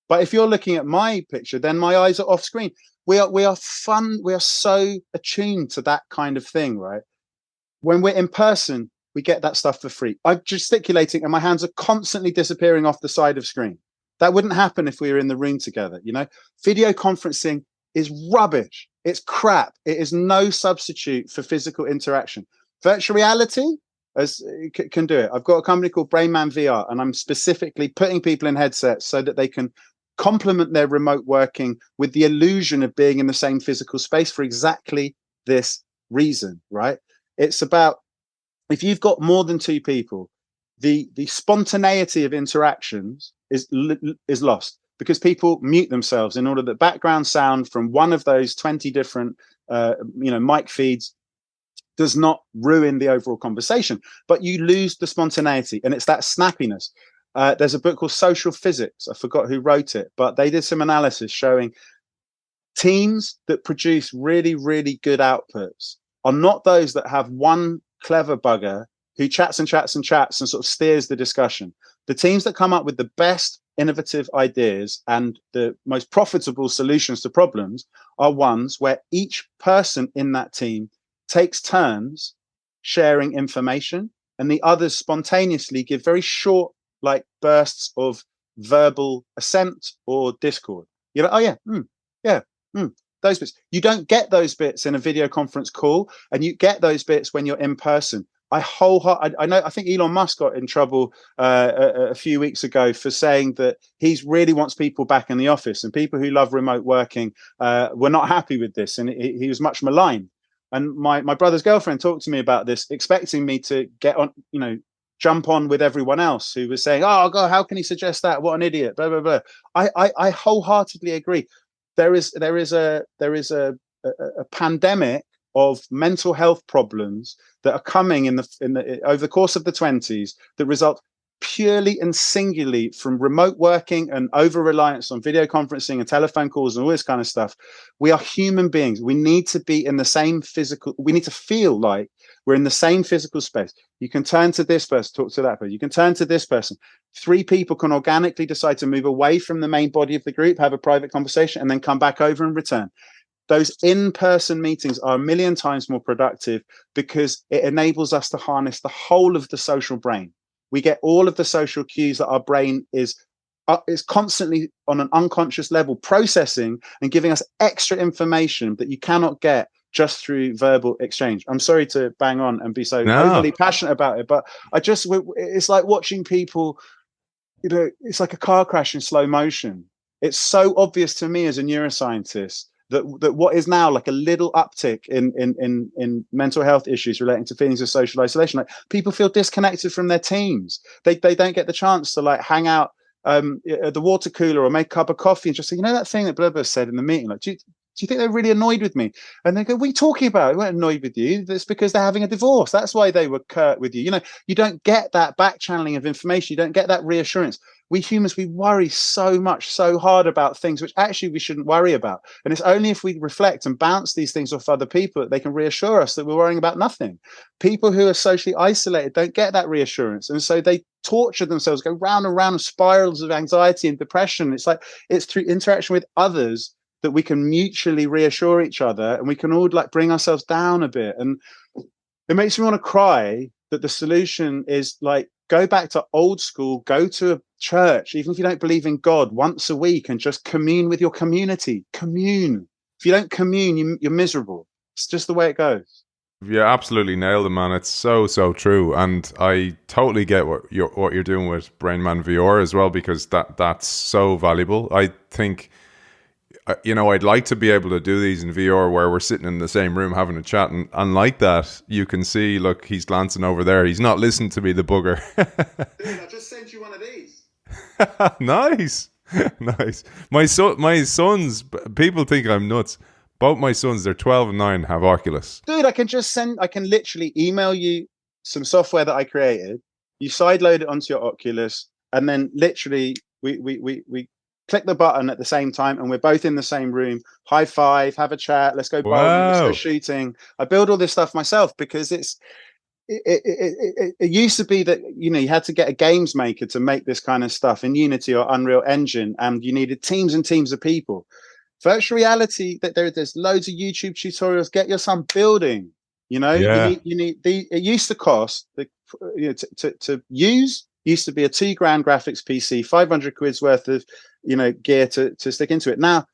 But if you're looking at my picture, then my eyes are off screen. We are so attuned to that kind of thing, right? When we're in person, we get that stuff for free. I'm gesticulating and my hands are constantly disappearing off the side of screen. That wouldn't happen if we were in the room together. Video conferencing is rubbish. It's crap. It is no substitute for physical interaction. Virtual reality can do it. I've got a company called Brainman VR, and I'm specifically putting people in headsets so that they can complement their remote working with the illusion of being in the same physical space for exactly this reason, right? It's about, if you've got more than two people, the spontaneity of interactions is lost, because people mute themselves in order that background sound from one of those 20 different mic feeds does not ruin the overall conversation, but you lose the spontaneity, and it's that snappiness. There's a book called Social Physics. I forgot who wrote it, but they did some analysis showing teams that produce really, really good outputs are not those that have one clever bugger who chats and chats and chats and sort of steers the discussion. The teams that come up with the best innovative ideas and the most profitable solutions to problems are ones where each person in that team takes turns sharing information, and the others spontaneously give very short, like, bursts of verbal assent or discord. You're like, oh yeah, those bits. You don't get those bits in a video conference call, and you get those bits when you're in person. I think Elon Musk got in trouble a few weeks ago for saying that he really wants people back in the office, and people who love remote working were not happy with this, and he was much maligned. And my brother's girlfriend talked to me about this, expecting me to get on, jump on with everyone else who was saying, "Oh God, how can he suggest that? What an idiot!" Blah blah blah. I wholeheartly agree. There is a pandemic of mental health problems that are coming in the over the course of the 20s that result purely and singularly from remote working and over reliance on video conferencing and telephone calls and all this kind of stuff. We are human beings. We need to be in the same physical, we need to feel like we're in the same physical space. You can turn to this person, talk to that person. You can turn to this person. Three people can organically decide to move away from the main body of the group, have a private conversation, and then come back over and return. Those in-person meetings are a million times more productive because it enables us to harness the whole of the social brain. We get all of the social cues that our brain is constantly on an unconscious level processing and giving us extra information that you cannot get just through verbal exchange. I'm sorry to bang on and be so overly passionate about it, but it's like watching people, it's like a car crash in slow motion. It's so obvious to me as a neuroscientist that what is now like a little uptick in mental health issues relating to feelings of social isolation, like people feel disconnected from their teams. They don't get the chance to like hang out at the water cooler or make a cup of coffee and just say, that thing that blah blah said in the meeting, like, do you think they're really annoyed with me? And they go, what are you talking about? They weren't annoyed with you. That's because they're having a divorce. That's why they were curt with you. You don't get that back channeling of information. You don't get that reassurance. We humans, we worry so much, so hard about things which actually we shouldn't worry about. And it's only if we reflect and bounce these things off other people that they can reassure us that we're worrying about nothing. People who are socially isolated don't get that reassurance. And so they torture themselves, go round and round spirals of anxiety and depression. It's through interaction with others that we can mutually reassure each other, and we can all like bring ourselves down a bit. And it makes me want to cry that the solution is like, go back to old school, go to a church, even if you don't believe in God, once a week, and just commune with your community. Commune. If you don't commune, you're miserable. It's just the way it goes. You absolutely nailed it, man. It's so true, and I totally get what you're doing with Brainman VR as well, because that's so valuable. I think, I'd like to be able to do these in VR where we're sitting in the same room having a chat, and like that, you can see, look, he's glancing over there. He's not listening to me, the bugger. Dude, I just sent you one of these. Nice. My sons, people think I'm nuts. Both my sons, they're 12 and 9, have Oculus. Dude, I can literally email you some software that I created. You sideload it onto your Oculus, and then literally we click the button at the same time, and we're both in the same room. High five, have a chat, let's go bowling, let's go shooting. I build all this stuff myself because it used to be that you had to get a games maker to make this kind of stuff in Unity or Unreal Engine, and you needed teams and teams of people. Virtual reality, there's loads of YouTube tutorials. Get your son building. You know, Yeah. you need the. It used to cost to use used to be a £2,000 graphics PC, 500 quid's worth of gear to stick into it. Now,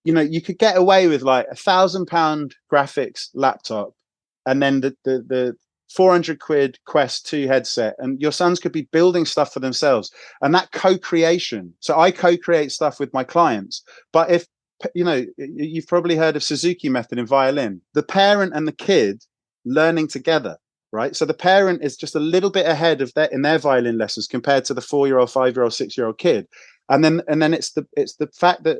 you could get away with like £1,000 graphics laptop, and then the 400 quid Quest 2 headset, and your sons could be building stuff for themselves. And that co-creation. So I co-create stuff with my clients, but if you've probably heard of Suzuki method in violin, the parent and the kid learning together, right? So the parent is just a little bit ahead of in their violin lessons compared to the 4-year-old, 5-year-old, 6-year-old kid. And then it's the fact that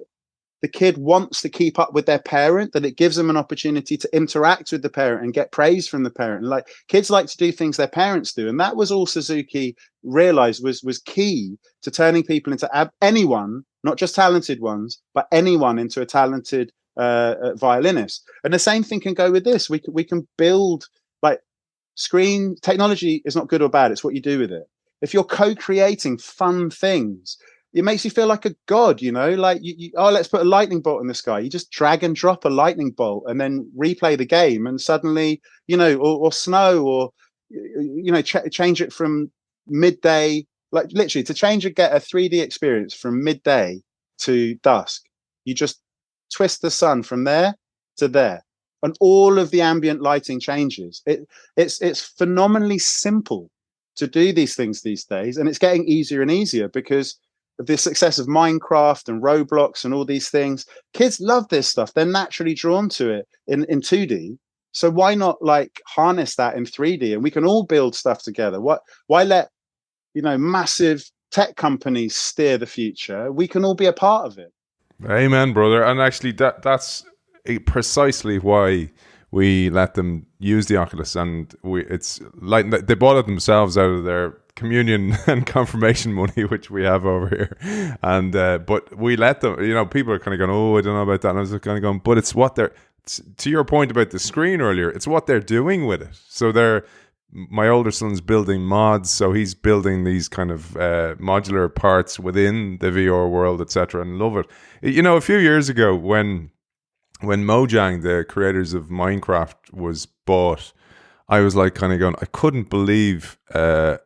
the kid wants to keep up with their parent, that it gives them an opportunity to interact with the parent and get praise from the parent. Like, kids like to do things their parents do. And that was all Suzuki realized was key to turning people into anyone, not just talented ones, but anyone into a talented violinist. And the same thing can go with this. We can build, like, screen technology is not good or bad. It's what you do with it. If you're co-creating fun things, it makes you feel like a god, like let's put a lightning bolt in the sky. You just drag and drop a lightning bolt and then replay the game, and suddenly, or snow, or change it from midday, like literally to get a 3D experience from midday to dusk. You just twist the sun from there to there, and all of the ambient lighting changes. It's phenomenally simple to do these things these days, and it's getting easier and easier because of the success of Minecraft and Roblox and all these things. Kids love this stuff. They're naturally drawn to it in 2D. So why not harness that in 3D, and we can all build stuff together? Why let massive tech companies steer the future? We can all be a part of it. Amen, brother. And actually, that's precisely why we let them use the Oculus, and it's like they bought it themselves out of their communion and confirmation money, which we have over here. And but we let them. People are kind of going, "Oh, I don't know about that." And I was kind of going, "But it's what they're." To your point about the screen earlier, it's what they're doing with it. So my older son's building mods, so he's building these kind of modular parts within the VR world, etc., and love it. A few years ago when Mojang, the creators of Minecraft, was bought, I was like kind of going, I couldn't believe they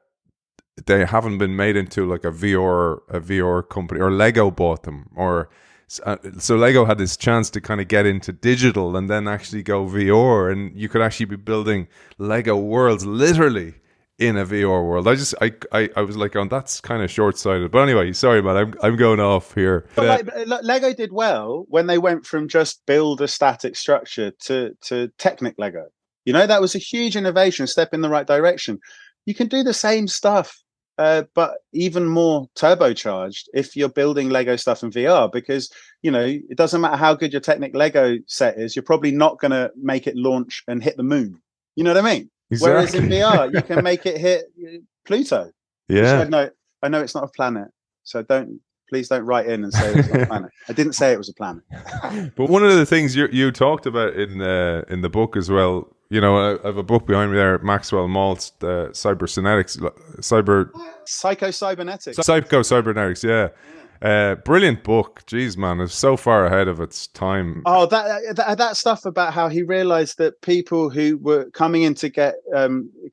haven't been made into like a VR company, or Lego bought them, or so Lego had this chance to kind of get into digital and then actually go VR, and you could actually be building Lego worlds literally in a VR world. I was like, oh, that's kind of short-sighted. But anyway, sorry, man, I'm going off here. But Lego did well when they went from just build a static structure to Technic Lego. That was a huge innovation, step in the right direction. You can do the same stuff, but even more turbocharged if you're building Lego stuff in VR, because it doesn't matter how good your Technic Lego set is, you're probably not going to make it launch and hit the moon. You know what I mean? Exactly. Whereas in VR, you can make it hit Pluto. Yeah. I know it's not a planet, so please don't write in and say it's not a planet. I didn't say it was a planet. But one of the things you talked about in the book as well, I have a book behind me there, Maxwell Maltz, the Psycho-Cybernetics, yeah. Brilliant book. Jeez, man, it's so far ahead of its time. Oh, that stuff about how he realized that people who were coming in to get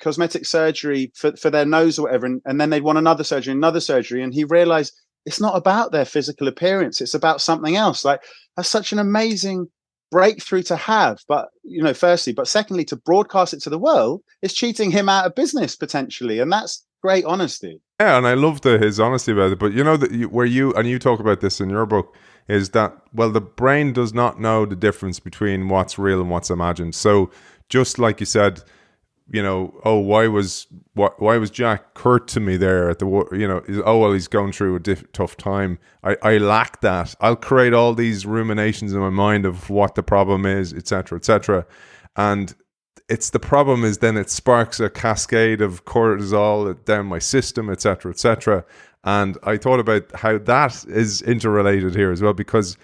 cosmetic surgery for their nose or whatever, and then they'd want another surgery, and he realized it's not about their physical appearance, it's about something else. Like, that's such an amazing breakthrough to have, but firstly, but secondly, to broadcast it to the world is cheating him out of business potentially, and that's great honesty. Yeah, and I love his honesty about it. But where you talk about this in your book is that, well, the brain does not know the difference between what's real and what's imagined. So just like you said, why was Jack curt to me there at the, well, he's going through a tough time. I lack that. I'll create all these ruminations in my mind of what the problem is, etc., and it's the problem is then it sparks a cascade of cortisol down my system, etc. And I thought about how that is interrelated here as well, because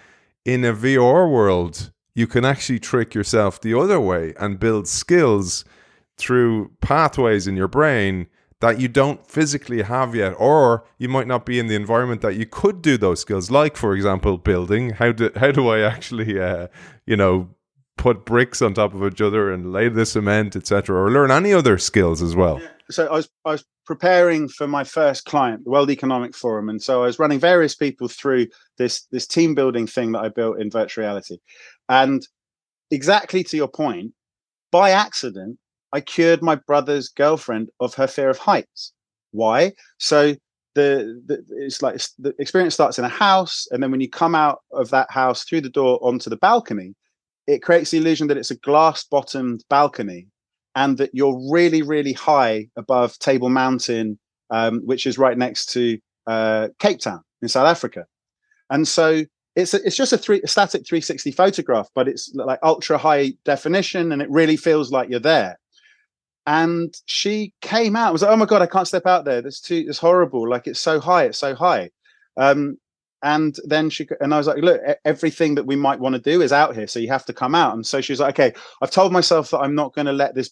in a VR world, you can actually trick yourself the other way and build skills through pathways in your brain that you don't physically have yet, or you might not be in the environment that you could do those skills. Like, for example, building. How do I actually, put bricks on top of each other and lay the cement, etc., or learn any other skills as well? So I was preparing for my first client, the World Economic Forum, and so I was running various people through this team building thing that I built in virtual reality. And exactly to your point, by accident, I cured my brother's girlfriend of her fear of heights. Why? So it's like the experience starts in a house, and then when you come out of that house through the door onto the balcony, it creates the illusion that it's a glass bottomed balcony, and that you're really, really high above Table Mountain, which is right next to Cape Town in South Africa. And so it's just a static 360 photograph, but it's like ultra high definition, and it really feels like you're there. And she came out, was like, "Oh my God, I can't step out there. It's horrible. Like, it's so high, it's so high." And then I was like, "Look, everything that we might want to do is out here, so you have to come out." And so she was like, "Okay, I've told myself that I'm not going to let this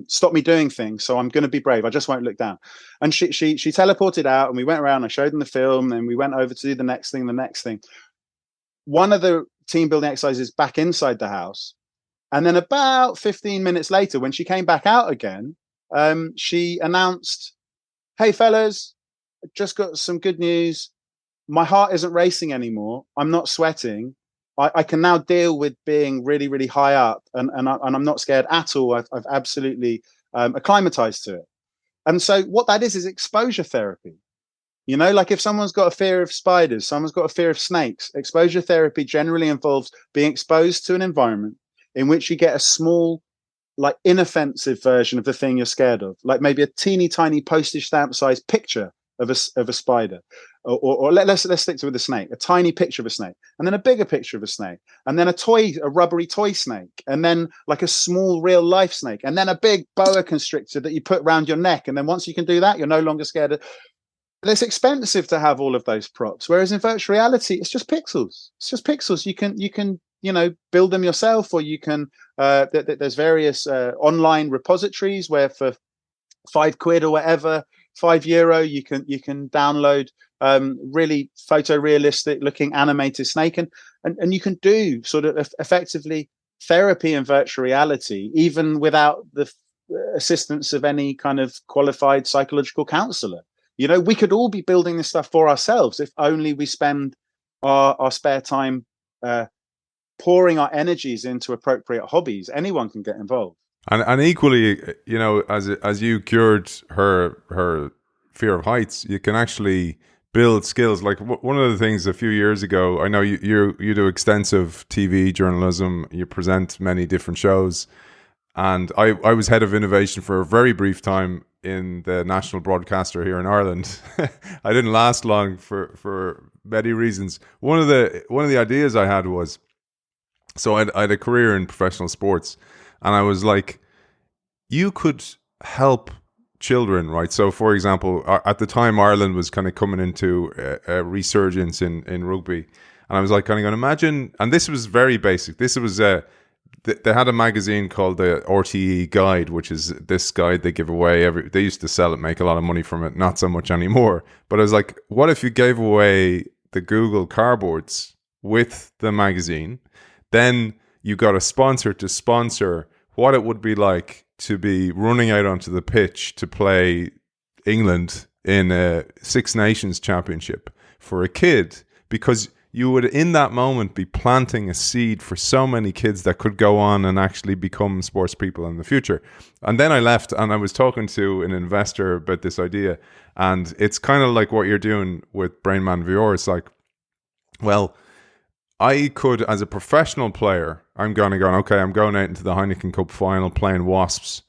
stop me doing things, so I'm going to be brave. I just won't look down." And she teleported out, and we went around. I showed them the film, and we went over to do the next thing. One of the team building exercises back inside the house, and then about 15 minutes later, when she came back out again, she announced, "Hey fellas, I just got some good news. My heart isn't racing anymore. I'm not sweating. I can now deal with being really, really high up, and I'm not scared at all. I've absolutely acclimatized to it." And so what that is exposure therapy. You know, like if someone's got a fear of spiders, someone's got a fear of snakes, exposure therapy generally involves being exposed to an environment in which you get a small, like inoffensive version of the thing you're scared of, like maybe a teeny tiny postage stamp sized picture of a spider, or let's stick to with a snake, a tiny picture of a snake, and then a bigger picture of a snake, and then a rubbery toy snake, and then like a small real life snake, and then a big boa constrictor that you put around your neck. And then once you can do that, you're no longer scared of. It's expensive to have all of those props, whereas in virtual reality, it's just pixels. It's just pixels. You can build them yourself, or you can. There's various online repositories where for £5 or whatever, €5, you can download really photorealistic looking animated snake, and you can do sort of effectively therapy in virtual reality, even without the assistance of any kind of qualified psychological counselor. You know, we could all be building this stuff for ourselves if only we spend our spare time pouring our energies into appropriate hobbies. Anyone can get involved. And equally, you know, as you cured her fear of heights, you can actually build skills. Like one of the things a few years ago, I know you do extensive TV journalism, you present many different shows, and I was head of innovation for a very brief time in the national broadcaster here in Ireland. I didn't last long for many reasons. One of the ideas I had was, so I had a career in professional sports, and I was like, you could help children, right? So for example, at the time Ireland was kind of coming into a resurgence in rugby, and I was like, kind of going, imagine, and this was very basic. This was they had a magazine called the RTE Guide, which is this guide they give away they used to sell it, make a lot of money from it, not so much anymore. But I was like, what if you gave away the Google cardboards with the magazine? Then you got a sponsor to sponsor what it would be like to be running out onto the pitch to play England in a Six Nations championship for a kid, because you would in that moment be planting a seed for so many kids that could go on and actually become sports people in the future. And then I left and I was talking to an investor about this idea, and it's kind of like what you're doing with Brain Man VR. It's like, well, I could, as a professional player, I'm going, okay, I'm going out into the Heineken Cup final playing Wasps.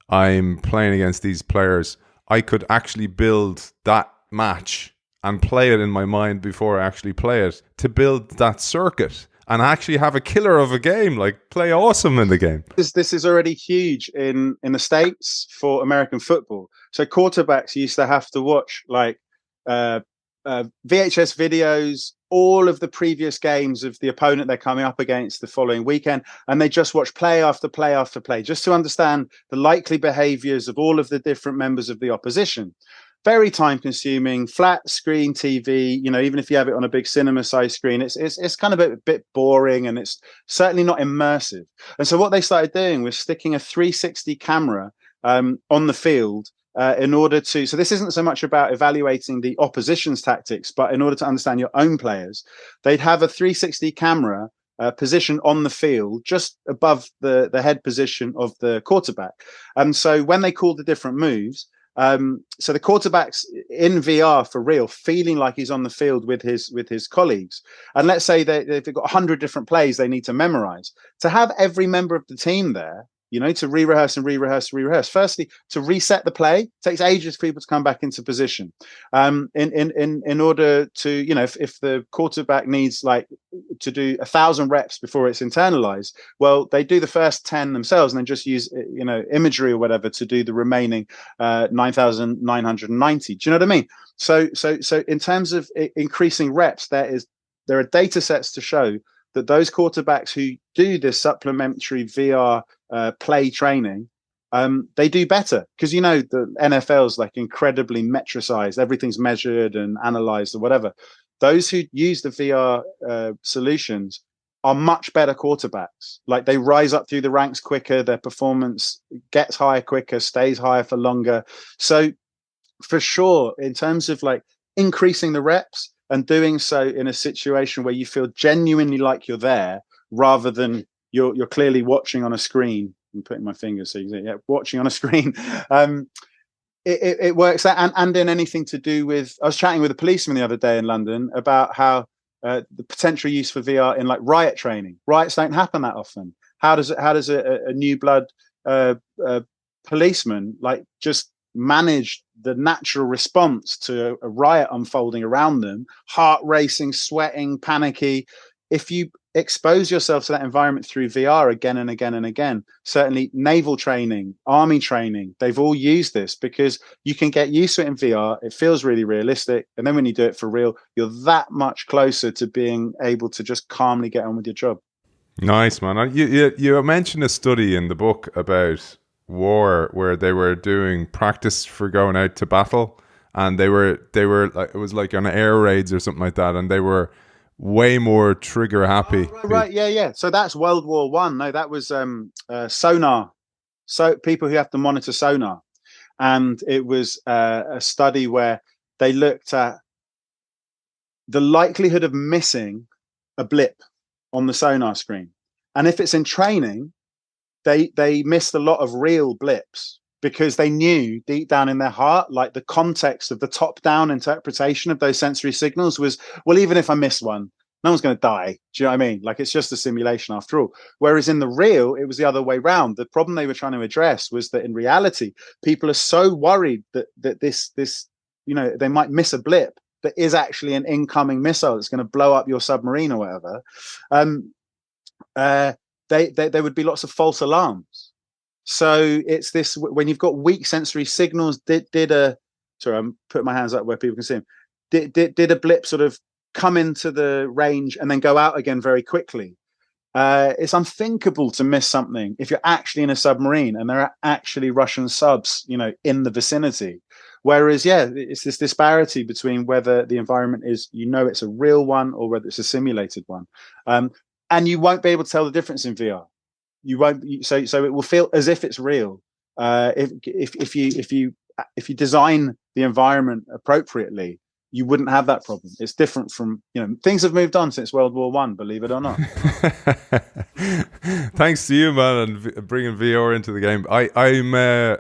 I'm playing against these players. I could actually build that match and play it in my mind before I actually play it, to build that circuit and actually have a killer of a game, like play awesome in the game. This is already huge in the States for American football. So quarterbacks used to have to watch like VHS videos, all of the previous games of the opponent they're coming up against the following weekend, and they just watch play after play after play just to understand the likely behaviors of all of the different members of the opposition. very time consuming, flat screen TV. Even if you have it on a big cinema size screen, it's kind of a bit boring, and it's certainly not immersive. And so what they started doing was sticking a 360 camera on the field in order to. So this isn't so much about evaluating the opposition's tactics, but in order to understand your own players, they'd have a 360 camera position on the field just above the head position of the quarterback. And so when they called the different moves, so the quarterback's in VR for real, feeling like he's on the field with his colleagues. And let's say they've got 100 different plays they need to memorize. To have every member of the team there, to re-rehearse. Firstly, to reset the play takes ages for people to come back into position. In order to, if the quarterback needs to do 1,000 reps before it's internalized, well, they do the first 10 themselves and then just use, imagery or whatever to do the remaining 9,990. Do you know what I mean? So in terms of increasing reps, there are data sets to show that those quarterbacks who do this supplementary VR play training, they do better, because the NFL's incredibly metricized, everything's measured and analyzed or whatever. Those who use the VR solutions are much better quarterbacks. They rise up through the ranks quicker, their performance gets higher quicker, stays higher for longer. So for sure, in terms of increasing the reps and doing so in a situation where you feel genuinely like you're there, rather than you're clearly watching on a screen. I'm putting my fingers so you can see, watching on a screen. It works out. And in anything to do with, I was chatting with a policeman the other day in London about how the potential use for VR in riot training. Riots don't happen that often. How does a new blood policeman just manage the natural response to a riot unfolding around them, heart racing, sweating, panicky? If you expose yourself to that environment through VR again and again and again, certainly naval training, army training, they've all used this, because you can get used to it in VR. It feels really realistic. And then when you do it for real, you're that much closer to being able to just calmly get on with your job. Nice, man. You mentioned a study in the book about war where they were doing practice for going out to battle, and they were it was on air raids or something like that, and they were way more trigger happy. Right. Yeah. So that's World War One. No, that was sonar. So people who have to monitor sonar, and it was a study where they looked at the likelihood of missing a blip on the sonar screen, and if it's in training, they missed a lot of real blips, because they knew deep down in their heart, the context of the top-down interpretation of those sensory signals was, well, even if I miss one, no one's going to die. Do you know what I mean? It's just a simulation after all. Whereas in the real, it was the other way around. The problem they were trying to address was that in reality, people are so worried that this they might miss a blip that is actually an incoming missile that's going to blow up your submarine or whatever. There would be lots of false alarms. So it's this, when you've got weak sensory signals, sorry, I'm putting my hands up where people can see them. Did a blip sort of come into the range and then go out again very quickly? It's unthinkable to miss something if you're actually in a submarine and there are actually Russian subs, in the vicinity. Whereas, it's this disparity between whether the environment is, it's a real one or whether it's a simulated one. And you won't be able to tell the difference in VR. You won't. So it will feel as if it's real. If you design the environment appropriately, you wouldn't have that problem. It's different from, things have moved on since World War One, believe it or not. Thanks to you, man, and bringing VR into the game.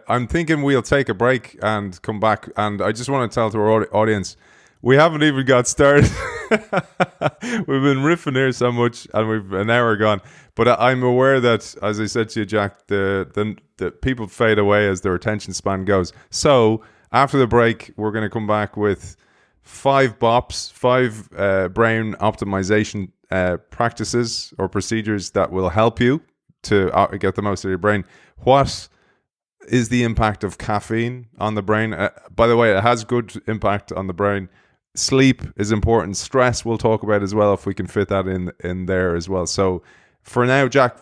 I'm thinking we'll take a break and come back. And I just want to tell to our audience, we haven't even got started. We've been riffing here so much, and we've an hour gone. But I'm aware that, as I said to you, Jack, the people fade away as their attention span goes. So after the break, we're going to come back with 5 BOPs, 5 brain optimization practices or procedures that will help you to get the most out of your brain. What is the impact of caffeine on the brain? By the way, it has good impact on the brain. Sleep is important. Stress we'll talk about as well, if we can fit that in there as well. So for now, Jack,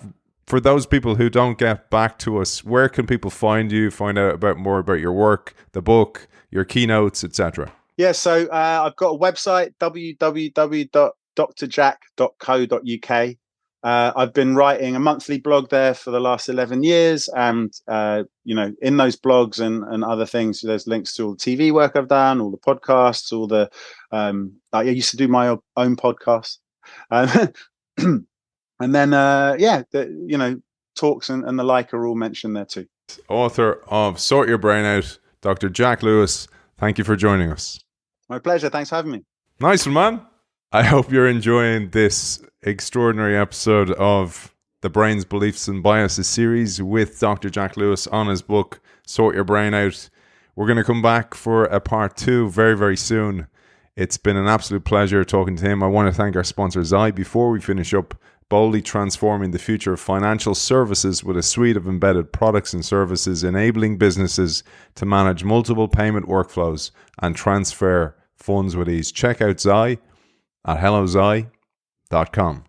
For those people who don't get back to us, where can people find you, find out about more about your work, the book, your keynotes, etc.? Yeah, so I've got a website, www.drjack.co.uk. I've been writing a monthly blog there for the last 11 years. And, in those blogs and other things, there's links to all the TV work I've done, all the podcasts, all the, I used to do my own podcast. And then, talks and the like are all mentioned there too. Author of Sort Your Brain Out, Dr. Jack Lewis. Thank you for joining us. My pleasure. Thanks for having me. Nice one, man. I hope you're enjoying this extraordinary episode of the Brain's Beliefs and Biases series with Dr. Jack Lewis on his book, Sort Your Brain Out. We're going to come back for a part 2 very, very soon. It's been an absolute pleasure talking to him. I want to thank our sponsor, Zai, before we finish up, boldly transforming the future of financial services with a suite of embedded products and services, enabling businesses to manage multiple payment workflows and transfer funds with ease. Check out Zai at hellozai.com.